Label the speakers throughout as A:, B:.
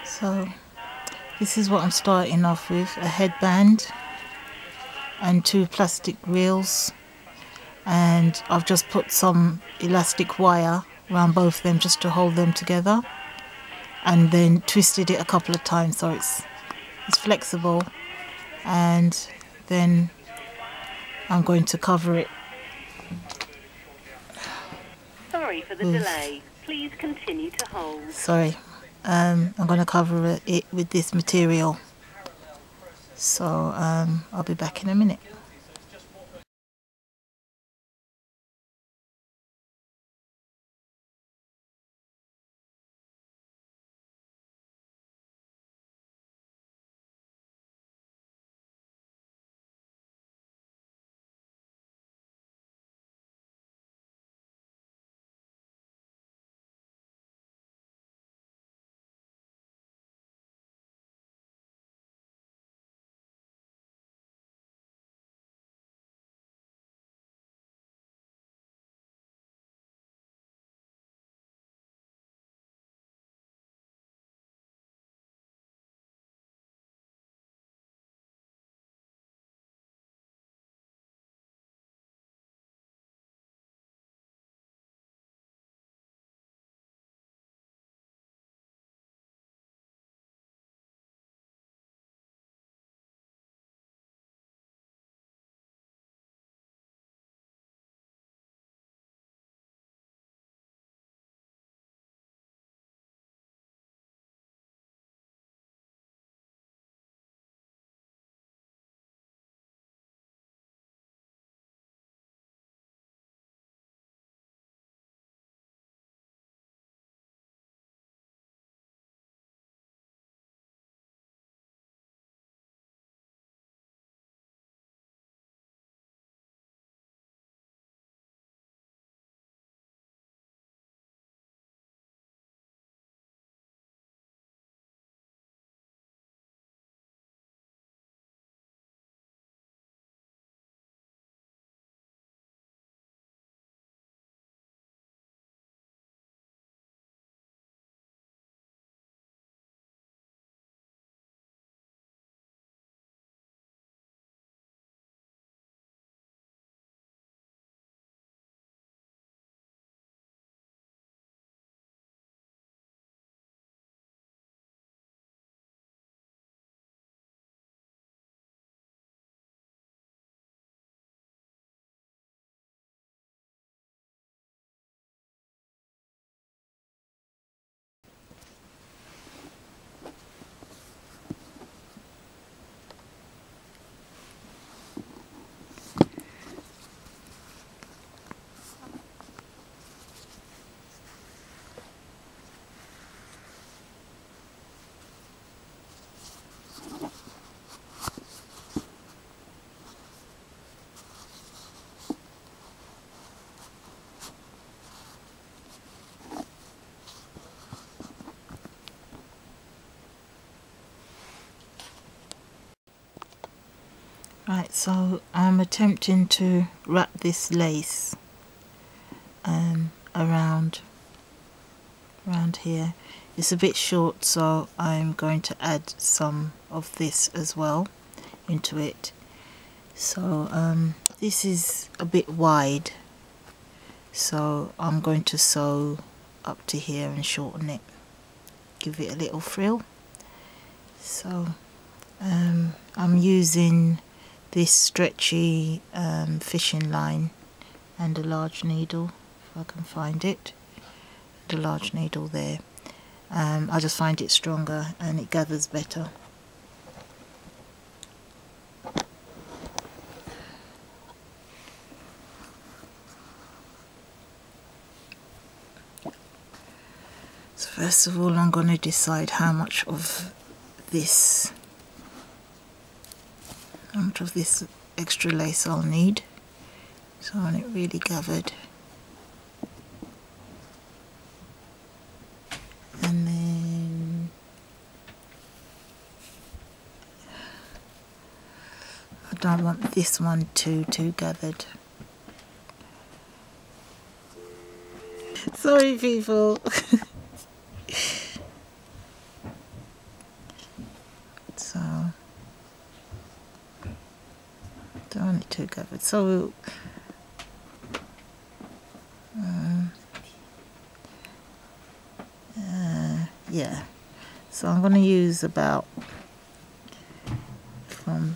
A: So this is what I'm starting off with: a headband and 2 plastic reels, and I've just put some elastic wire around both of them just to hold them together, and then twisted it a couple of times so it's flexible, and then I'm going to cover it.
B: Sorry for the delay. Please continue to hold.
A: Sorry, I'm going to cover it with this material. So I'll be back in a minute. Right, so I'm attempting to wrap this lace around here. It's a bit short, so I'm going to add some of this as well into it. So this is a bit wide, so I'm going to sew up to here and shorten it, give it a little frill. So I'm using this stretchy fishing line and a large needle, if I can find it, the large needle there. I just find it stronger and it gathers better. So first of all, I'm going to decide how much of this extra lace I'll need. So I want it really gathered. And then I don't want this one too gathered. Sorry people. So don't want it too gathered. So yeah, so I'm going to use about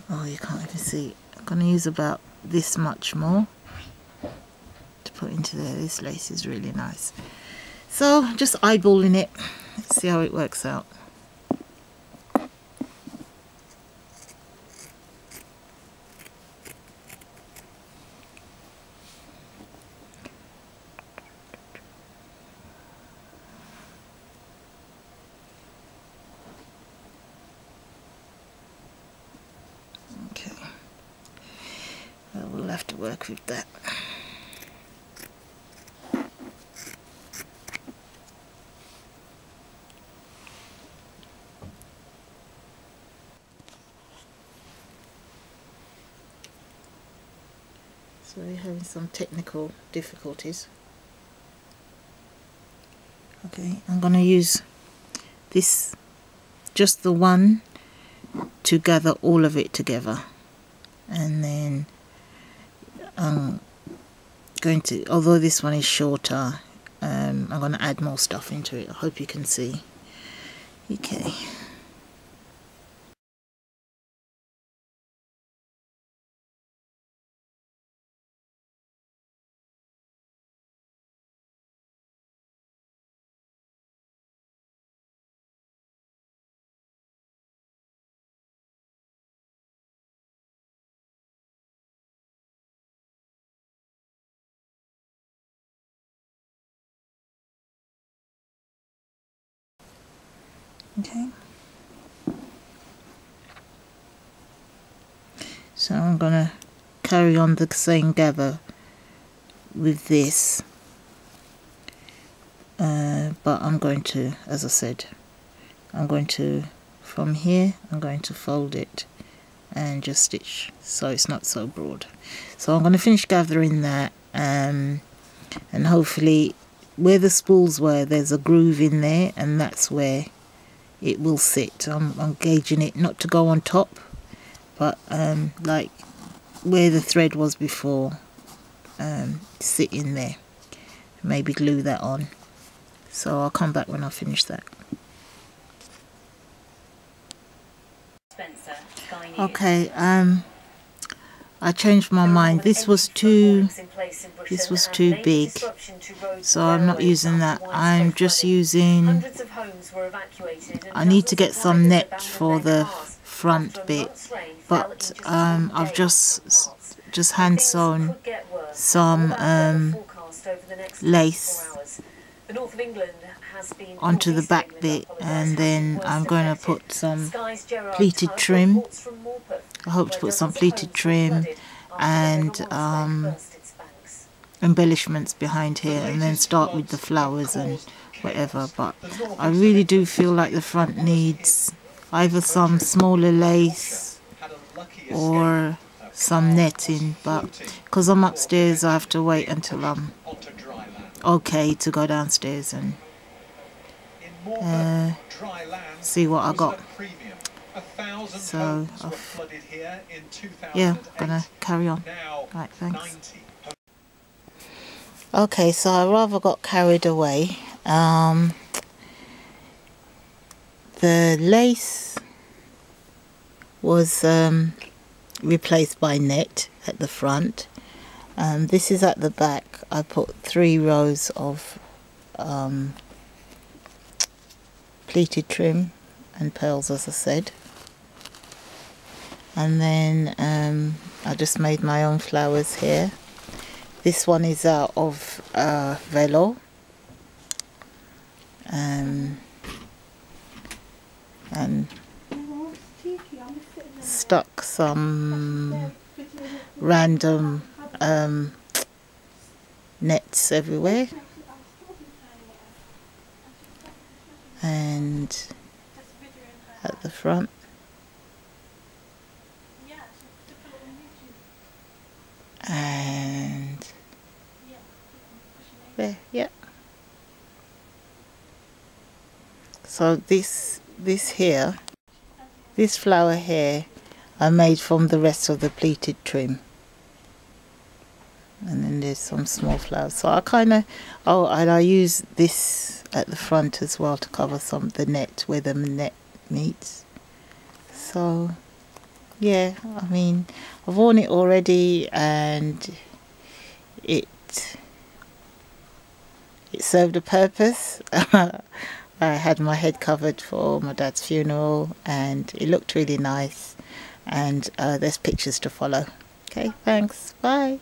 A: oh, you can't even see, I'm going to use about this much more to put into there. This lace is really nice. So just eyeballing it, let's see how it works out. Okay, well, we'll have to work with that. So we're having some technical difficulties. Okay, I'm going to use this, just the one, to gather all of it together, and then I'm going to, although this one is shorter, I'm going to add more stuff into it. I hope you can see. Okay. Okay. So I'm going to carry on the same gather with this, but I'm going to, as I said, I'm going to, from here, I'm going to fold it and just stitch so it's not so broad. So I'm going to finish gathering that, and hopefully where the spools were, there's a groove in there, and that's where it will sit. I'm gauging it not to go on top, but like where the thread was before, sit in there. Maybe glue that on. So I'll come back when I finish that. Okay, I changed my mind. This was too big, so I'm not using that. I'm just using, I need to get some net for the front bit, but I've just hand sewn some lace onto the back bit, and then I'm going to put some pleated trim. I hope to put some pleated trim and embellishments behind here, and then start with the flowers and whatever. But I really do feel like the front needs either some smaller lace or some netting, but because I'm upstairs I have to wait until I'm okay to go downstairs and see what I got. So yeah, gonna carry on. Right, thanks. Okay, so I rather got carried away. The lace was replaced by net at the front. This is at the back. I put 3 rows of pleated trim and pearls, as I said, and then I just made my own flowers here. This one is out of velo, and stuck some random nets everywhere, and at the front and there, yeah. So this here this flower here I made from the rest of the pleated trim. And then there's some small flowers. So I kind of, oh, and I use this at the front as well to cover some of the net where the net meets. So yeah, I mean, I've worn it already, and it served a purpose. I had my head covered for my dad's funeral, and it looked really nice. And there's pictures to follow. Okay, thanks. Bye.